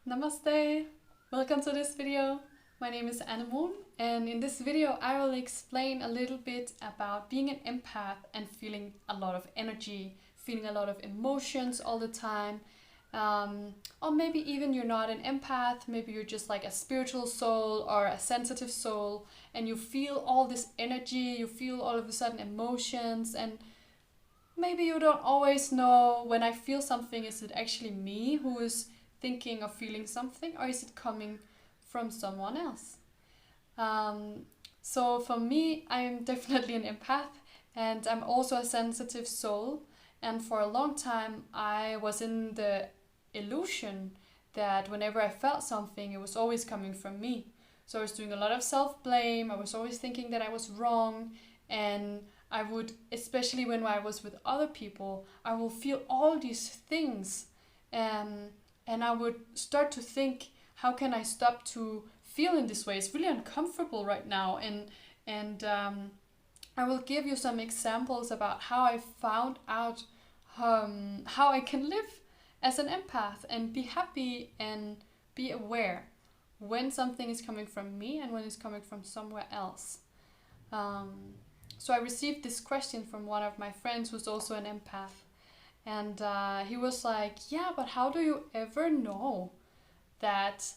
Namaste! Welcome to this video. My name is Anne Moon, and in this video I will explain a little bit about being an empath and feeling a lot of energy, feeling a lot of emotions all the time. Or maybe even you're not an empath, maybe you're just like a spiritual soul or a sensitive soul, and you feel all this energy, you feel all of a sudden emotions, and maybe you don't always know when I feel something, is it actually me who is thinking or feeling something, or is it coming from someone else? Um, so for me, I'm definitely an empath, and I'm also a sensitive soul. And for a long time, I was in the illusion that whenever I felt something, it was always coming from me. So I was doing a lot of self blame, I was always thinking that I was wrong, and I would, especially when I was with other people, I will feel all these things. Um, and I would start to think, how can I stop to feel in this way? It's really uncomfortable right now, and I will give you some examples about how I found out how I can live as an empath and be happy and be aware when something is coming from me and when it's coming from somewhere else. So I received this question from one of my friends who's also an empath, and he was like, yeah, but how do you ever know that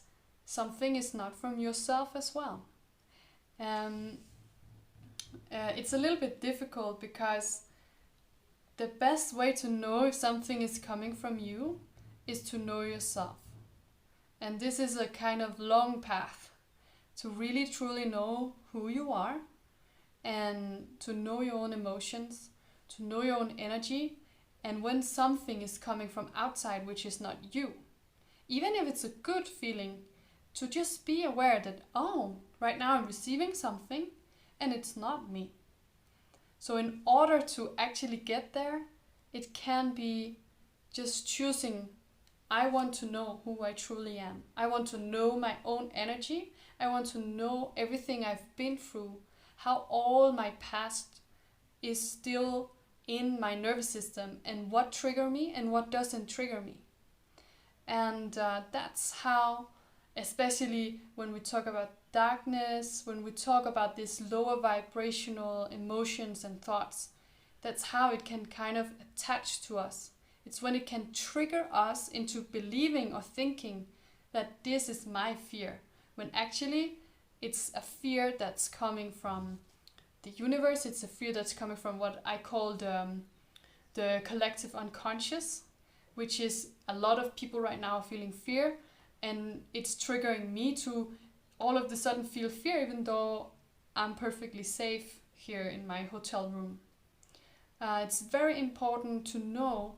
something is not from yourself as well? Um, it's a little bit difficult because the best way to know if something is coming from you is to know yourself. And this is a kind of long path to really truly know who you are and to know your own emotions, to know your own energy, and when something is coming from outside which is not you, even if it's a good feeling, to just be aware that, oh, right now I'm receiving something and it's not me. So in order to actually get there, it can be just choosing, I want to know who I truly am. I want to know my own energy. I want to know everything I've been through, how all my past is still in my nervous system, and what trigger me and what doesn't trigger me. And that's how, especially when we talk about darkness, when we talk about these lower vibrational emotions and thoughts, that's how it can kind of attach to us. It's when it can trigger us into believing or thinking that this is my fear, when actually it's a fear that's coming from the universe. It's a fear that's coming from what I call the collective unconscious, which is a lot of people right now feeling fear, and it's triggering me to all of a sudden feel fear even though I'm perfectly safe here in my hotel room. It's very important to know,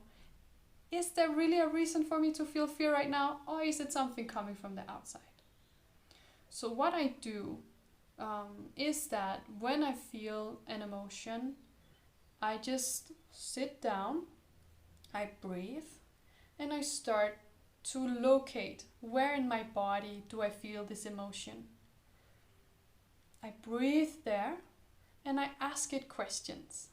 is there really a reason for me to feel fear right now, or is it something coming from the outside? So what I do is that when I feel an emotion, I just sit down, I breathe, and I start to locate where in my body do I feel this emotion. I breathe there and I ask it questions.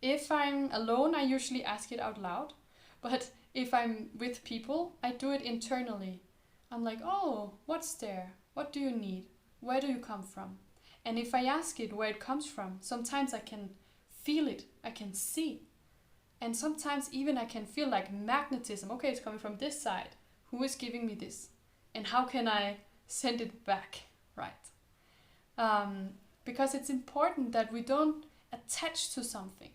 If I'm alone, I usually ask it out loud, but if I'm with people, I do it internally. I'm like, oh, what's there? What do you need? Where do you come from? And if I ask it where it comes from, sometimes I can feel it, I can see. And sometimes even I can feel like magnetism. Okay, it's coming from this side. Who is giving me this? And how can I send it back, right? Because it's important that we don't attach to something.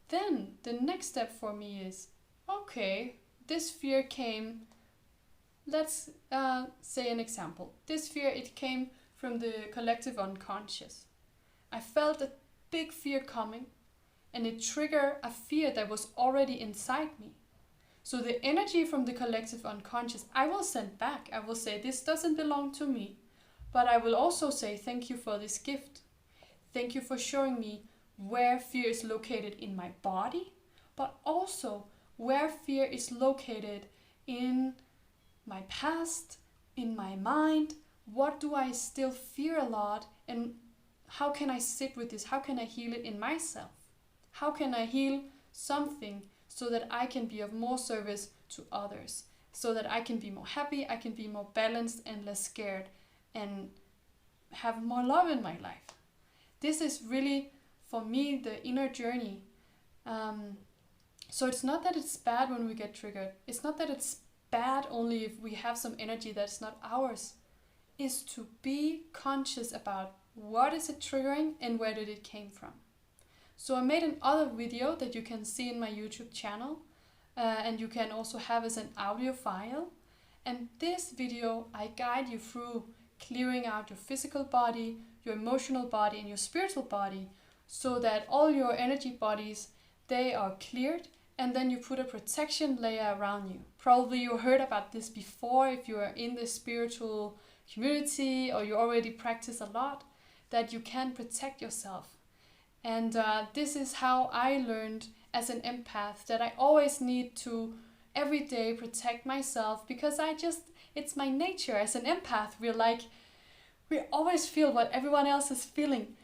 Then the next step for me is, okay, this fear came, let's say an example. This fear, it came from the collective unconscious. I felt a big fear coming, and it triggered a fear that was already inside me. So the energy from the collective unconscious, I will send back. I will say, this doesn't belong to me. But I will also say, thank you for this gift. Thank you for showing me where fear is located in my body, but also where fear is located in my past, in my mind. What do I still fear a lot, and how can I sit with this? How can I heal it in myself? How can I heal something so that I can be of more service to others? so that I can be more happy, I can be more balanced and less scared, and have more love in my life. This is really, for me, the inner journey. So it's not that it's bad when we get triggered. It's not that it's bad only if we have some energy that's not ours. It's to be conscious about what is it triggering and where did it came from. So I made another video that you can see in my YouTube channel, and you can also have as an audio file. And this video, I guide you through clearing out your physical body, your emotional body, and your spiritual body, so that all your energy bodies, they are cleared, and then you put a protection layer around you. Probably you heard about this before if you are in the spiritual community or you already practice a lot, that you can protect yourself. And this is how I learned as an empath, that I always need to every day protect myself, because it's my nature. As an empath, we always feel what everyone else is feeling,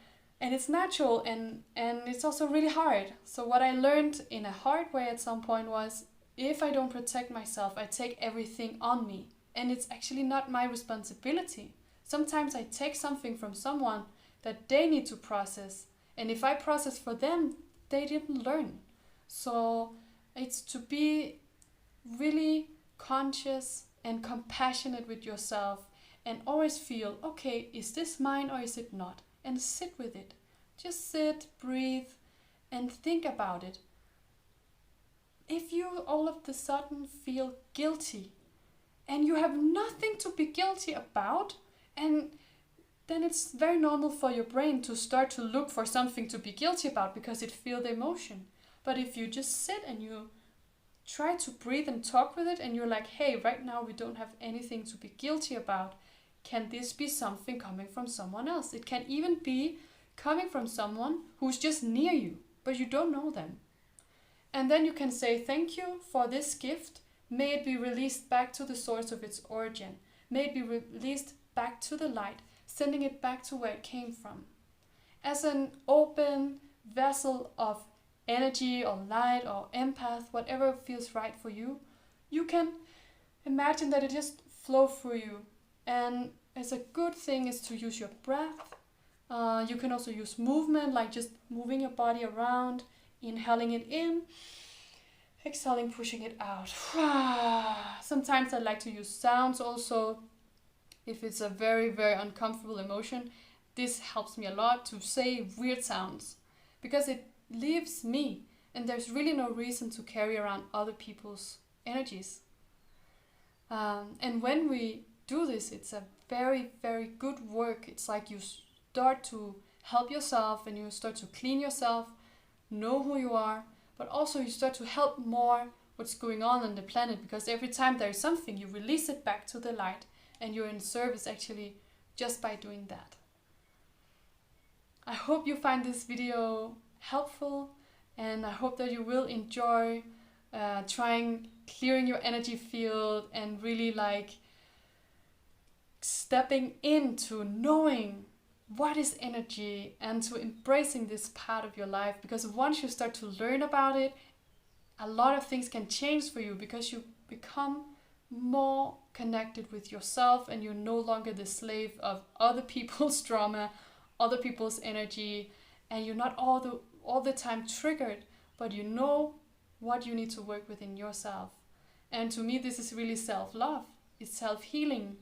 and it's natural, and it's also really hard. So what I learned in a hard way at some point was, if I don't protect myself, I take everything on me, and it's actually not my responsibility. Sometimes I take something from someone that they need to process, and if I process for them, they didn't learn. So it's to be really conscious and compassionate with yourself, and always feel, okay, is this mine or is it not? And sit with it. Just sit, breathe, and think about it. If you all of a sudden feel guilty, and you have nothing to be guilty about, and then it's very normal for your brain to start to look for something to be guilty about, because it feels the emotion. But if you just sit and you try to breathe and talk with it, and you're like, hey, right now we don't have anything to be guilty about. Can this be something coming from someone else? It can even be coming from someone who's just near you, but you don't know them. And then you can say, thank you for this gift. May it be released back to the source of its origin. May it be released back to the light, sending it back to where it came from. As an open vessel of energy or light or empath, whatever feels right for you, you can imagine that it just flows through you. And as a good thing is to use your breath. You can also use movement, like just moving your body around, inhaling it in, exhaling, pushing it out. Sometimes I like to use sounds also. If it's a very, very uncomfortable emotion, this helps me a lot to say weird sounds, because it leaves me, and there's really no reason to carry around other people's energies. And when we do this, it's a very, very good work. It's like you start to help yourself, and you start to clean yourself, know who you are, but also you start to help more what's going on the planet, because every time there is something, you release it back to the light, and you're in service actually just by doing that. I hope you find this video helpful, and I hope that you will enjoy trying clearing your energy field, and really like stepping into knowing what is energy, and to embracing this part of your life, because once you start to learn about it, a lot of things can change for you, because you become more connected with yourself, and you're no longer the slave of other people's drama, other people's energy, and you're not all the time triggered, but you know what you need to work within yourself. And to me, this is really self-love. It's self-healing.